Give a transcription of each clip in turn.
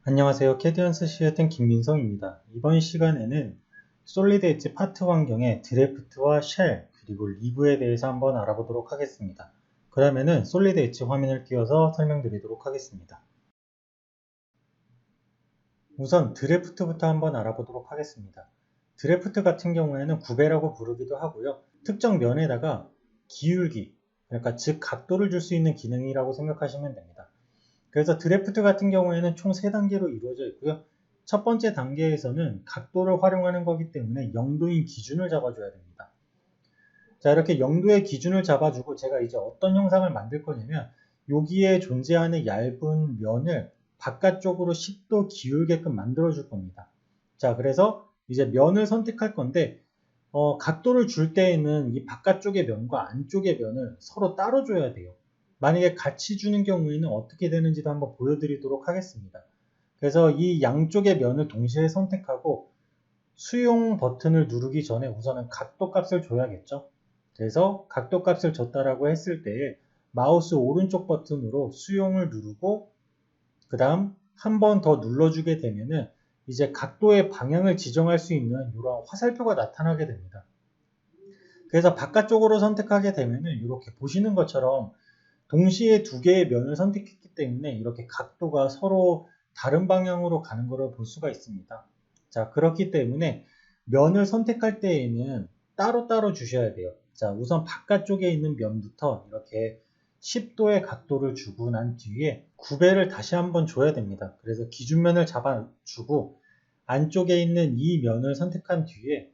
안녕하세요. 캐드언스 시어튼 김민성입니다. 이번 시간에는 솔리드 엣지 파트 환경의 드래프트와 쉘 그리고 리브에 대해서 한번 알아보도록 하겠습니다. 그러면은 솔리드 엣지 화면을 띄워서 설명드리도록 하겠습니다. 우선 드래프트부터 한번 알아보도록 하겠습니다. 드래프트 같은 경우에는 구배라고 부르기도 하고요. 특정 면에다가 기울기, 그러니까 즉 각도를 줄 수 있는 기능이라고 생각하시면 됩니다. 그래서 드래프트 같은 경우에는 총 3단계로 이루어져 있고요. 첫 번째 단계에서는 각도를 활용하는 거기 때문에 0도인 기준을 잡아줘야 됩니다. 자, 이렇게 0도의 기준을 잡아주고 제가 이제 어떤 형상을 만들 거냐면 여기에 존재하는 얇은 면을 바깥쪽으로 10도 기울게끔 만들어 줄 겁니다. 자, 그래서 이제 면을 선택할 건데 각도를 줄 때에는 이 바깥쪽의 면과 안쪽의 면을 서로 따로 줘야 돼요. 만약에 같이 주는 경우에는 어떻게 되는지도 한번 보여드리도록 하겠습니다. 그래서 이 양쪽의 면을 동시에 선택하고 수용 버튼을 누르기 전에 우선은 각도 값을 줘야겠죠. 그래서 각도 값을 줬다라고 했을 때 마우스 오른쪽 버튼으로 수용을 누르고 그 다음 한 번 더 눌러주게 되면은 이제 각도의 방향을 지정할 수 있는 이런 화살표가 나타나게 됩니다. 그래서 바깥쪽으로 선택하게 되면은 이렇게 보시는 것처럼 동시에 두 개의 면을 선택했기 때문에 이렇게 각도가 서로 다른 방향으로 가는 것을 볼 수가 있습니다. 자, 그렇기 때문에 면을 선택할 때에는 따로따로 주셔야 돼요. 자, 우선 바깥쪽에 있는 면부터 이렇게 10도의 각도를 주고 난 뒤에 구배를 다시 한번 줘야 됩니다. 그래서 기준면을 잡아주고 안쪽에 있는 이 면을 선택한 뒤에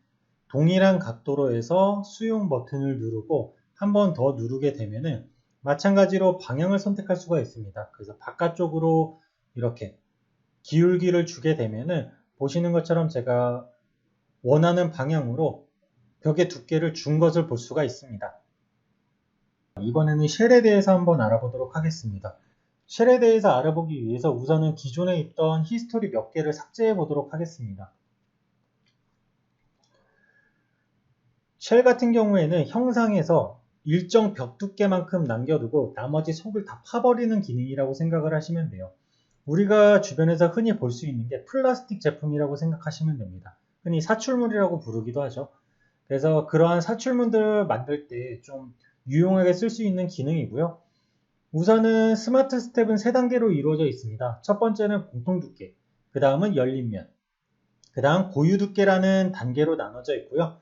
동일한 각도로 해서 수용 버튼을 누르고 한 번 더 누르게 되면은 마찬가지로 방향을 선택할 수가 있습니다. 그래서 바깥쪽으로 이렇게 기울기를 주게 되면은 보시는 것처럼 제가 원하는 방향으로 벽의 두께를 준 것을 볼 수가 있습니다. 이번에는 쉘에 대해서 한번 알아보도록 하겠습니다. 쉘에 대해서 알아보기 위해서 우선은 기존에 있던 히스토리 몇 개를 삭제해 보도록 하겠습니다. 쉘 같은 경우에는 형상에서 일정 벽 두께만큼 남겨두고 나머지 속을 다 파버리는 기능이라고 생각을 하시면 돼요. 우리가 주변에서 흔히 볼 수 있는 게 플라스틱 제품이라고 생각하시면 됩니다. 흔히 사출물이라고 부르기도 하죠. 그래서 그러한 사출물들을 만들 때 좀 유용하게 쓸 수 있는 기능이고요. 우선은 스마트 스텝은 3단계로 이루어져 있습니다. 첫 번째는 공통 두께, 그 다음은 열린 면, 그 다음 고유 두께라는 단계로 나눠져 있고요.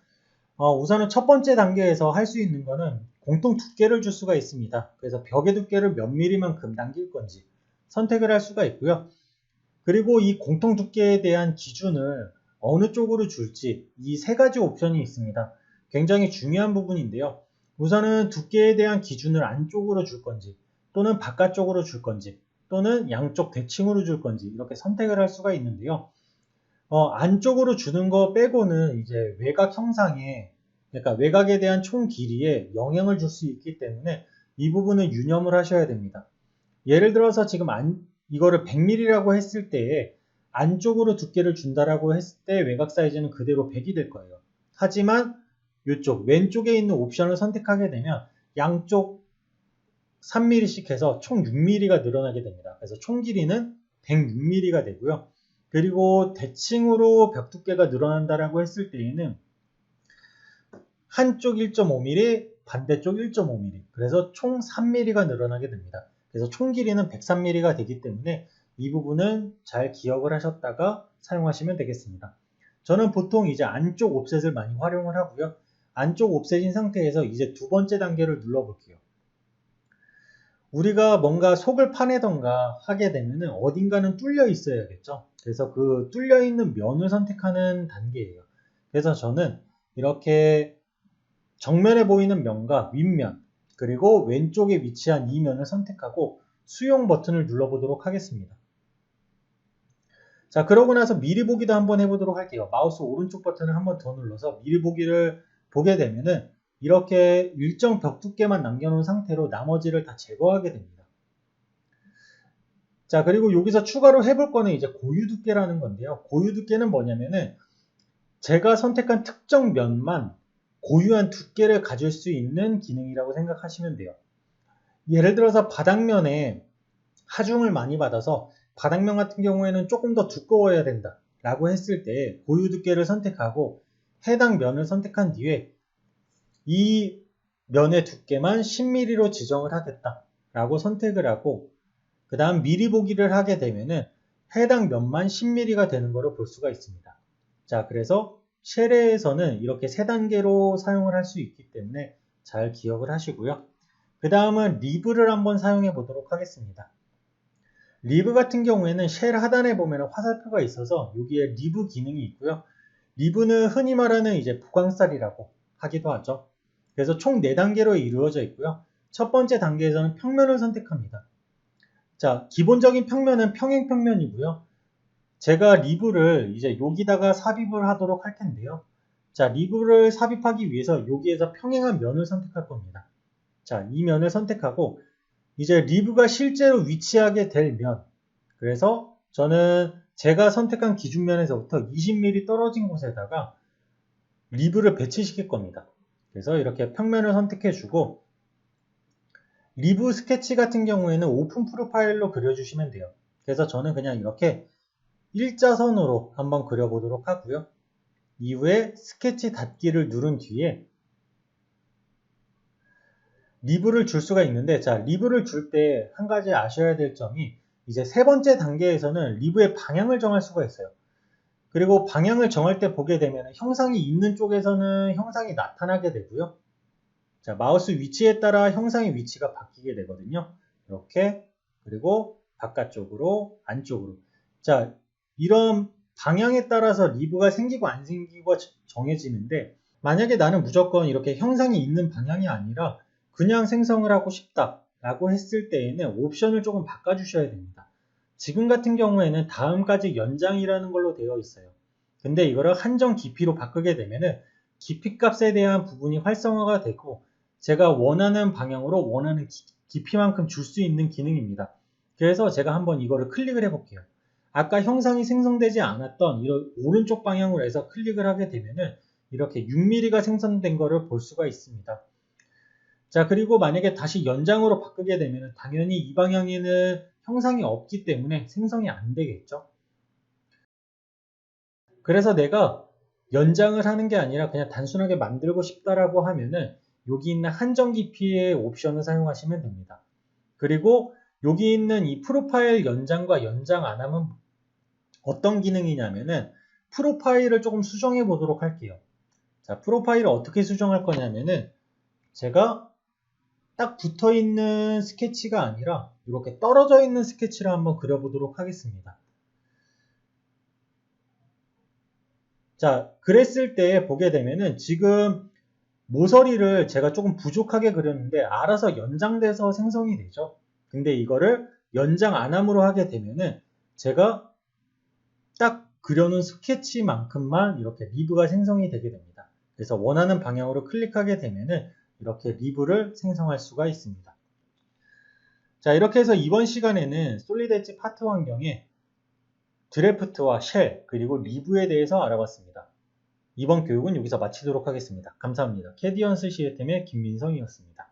우선은 첫 번째 단계에서 할 수 있는 거는 공통 두께를 줄 수가 있습니다. 그래서 벽의 두께를 몇 미리만큼 남길 건지 선택을 할 수가 있고요. 그리고 이 공통 두께에 대한 기준을 어느 쪽으로 줄지 이 3가지 옵션이 있습니다. 굉장히 중요한 부분인데요. 우선은 두께에 대한 기준을 안쪽으로 줄 건지 또는 바깥쪽으로 줄 건지 또는 양쪽 대칭으로 줄 건지 이렇게 선택을 할 수가 있는데요. 안쪽으로 주는 거 빼고는 이제 외곽 형상에, 그러니까 외곽에 대한 총 길이에 영향을 줄 수 있기 때문에 이 부분은 유념을 하셔야 됩니다. 예를 들어서 지금 이거를 100mm라고 했을 때에 안쪽으로 두께를 준다라고 했을 때 외곽 사이즈는 그대로 100이 될 거예요. 하지만 이쪽 왼쪽에 있는 옵션을 선택하게 되면 양쪽 3mm씩 해서 총 6mm가 늘어나게 됩니다. 그래서 총 길이는 106mm가 되고요. 그리고 대칭으로 벽 두께가 늘어난다라고 했을 때에는 한쪽 1.5mm, 반대쪽 1.5mm, 그래서 총 3mm가 늘어나게 됩니다. 그래서 총 길이는 103mm가 되기 때문에 이 부분은 잘 기억을 하셨다가 사용하시면 되겠습니다. 저는 보통 이제 안쪽 옵셋을 많이 활용을 하고요. 안쪽 옵셋인 상태에서 이제 두 번째 단계를 눌러볼게요. 우리가 뭔가 속을 파내던가 하게 되면 어딘가는 뚫려 있어야겠죠. 그래서 그 뚫려 있는 면을 선택하는 단계예요. 그래서 저는 이렇게 정면에 보이는 면과 윗면 그리고 왼쪽에 위치한 이 면을 선택하고 수용 버튼을 눌러보도록 하겠습니다. 자, 그러고 나서 미리 보기도 한번 해보도록 할게요. 마우스 오른쪽 버튼을 한번 더 눌러서 미리 보기를 보게 되면은 이렇게 일정 벽 두께만 남겨놓은 상태로 나머지를 다 제거하게 됩니다. 자, 그리고 여기서 추가로 해볼 거는 이제 고유 두께라는 건데요. 고유 두께는 뭐냐면은 제가 선택한 특정 면만 고유한 두께를 가질 수 있는 기능이라고 생각하시면 돼요. 예를 들어서 바닥면에 하중을 많이 받아서 바닥면 같은 경우에는 조금 더 두꺼워야 된다 라고 했을 때 고유 두께를 선택하고 해당 면을 선택한 뒤에 이 면의 두께만 10mm로 지정을 하겠다 라고 선택을 하고 그 다음 미리 보기를 하게 되면은 해당 면만 10mm가 되는 것을 볼 수가 있습니다. 자, 그래서 쉘에서는 이렇게 3단계로 사용을 할 수 있기 때문에 잘 기억을 하시고요. 그 다음은 리브를 한번 사용해 보도록 하겠습니다. 리브 같은 경우에는 쉘 하단에 보면 화살표가 있어서 여기에 리브 기능이 있고요. 리브는 흔히 말하는 이제 보강살이라고 하기도 하죠. 그래서 총 4단계로 이루어져 있고요. 첫 번째 단계에서는 평면을 선택합니다. 자, 기본적인 평면은 평행평면이고요. 제가 리브를 이제 여기다가 삽입을 하도록 할 텐데요. 자, 리브를 삽입하기 위해서 여기에서 평행한 면을 선택할 겁니다. 자, 이 면을 선택하고 이제 리브가 실제로 위치하게 될 면, 그래서 저는 제가 선택한 기준면에서부터 20mm 떨어진 곳에다가 리브를 배치시킬 겁니다. 그래서 이렇게 평면을 선택해주고 리브 스케치 같은 경우에는 오픈 프로파일로 그려주시면 돼요. 그래서 저는 그냥 이렇게 일자선으로 한번 그려보도록 하고요. 이후에 스케치 닫기를 누른 뒤에 리브를 줄 수가 있는데, 자, 리브를 줄 때 한 가지 아셔야 될 점이 이제 3번째 단계에서는 리브의 방향을 정할 수가 있어요. 그리고 방향을 정할 때 보게 되면 형상이 있는 쪽에서는 형상이 나타나게 되고요. 자, 마우스 위치에 따라 형상의 위치가 바뀌게 되거든요. 이렇게, 그리고 바깥쪽으로, 안쪽으로. 자, 이런 방향에 따라서 리브가 생기고 안 생기고 정해지는데, 만약에 나는 무조건 이렇게 형상이 있는 방향이 아니라 그냥 생성을 하고 싶다 라고 했을 때에는 옵션을 조금 바꿔주셔야 됩니다. 지금 같은 경우에는 다음까지 연장이라는 걸로 되어 있어요. 근데 이거를 한정 깊이로 바꾸게 되면은 깊이 값에 대한 부분이 활성화가 되고 제가 원하는 방향으로 원하는 깊이만큼 줄 수 있는 기능입니다. 그래서 제가 한번 이거를 클릭을 해볼게요. 아까 형상이 생성되지 않았던 이런 오른쪽 방향으로 해서 클릭을 하게 되면은 이렇게 6mm가 생성된 거를 볼 수가 있습니다. 자, 그리고 만약에 다시 연장으로 바꾸게 되면 당연히 이 방향에는 형상이 없기 때문에 생성이 안 되겠죠. 그래서 내가 연장을 하는 게 아니라 그냥 단순하게 만들고 싶다라고 하면은 여기 있는 한정 깊이의 옵션을 사용하시면 됩니다. 그리고 여기 있는 이 프로파일 연장과 연장 안 하면 어떤 기능이냐면은 프로파일을 조금 수정해 보도록 할게요. 자, 프로파일을 어떻게 수정할 거냐면은 제가 딱 붙어 있는 스케치가 아니라 이렇게 떨어져 있는 스케치를 한번 그려보도록 하겠습니다. 자, 그랬을 때 보게 되면은 지금 모서리를 제가 조금 부족하게 그렸는데 알아서 연장돼서 생성이 되죠. 근데 이거를 연장 안함으로 하게 되면은 제가 딱 그려놓은 스케치만큼만 이렇게 리브가 생성이 되게 됩니다. 그래서 원하는 방향으로 클릭하게 되면은 이렇게 리브를 생성할 수가 있습니다. 자, 이렇게 해서 이번 시간에는 솔리드 엣지 파트 환경에 드래프트와 쉘 그리고 리브에 대해서 알아봤습니다. 이번 교육은 여기서 마치도록 하겠습니다. 감사합니다. 캐디언스 시스템의 김민성이었습니다.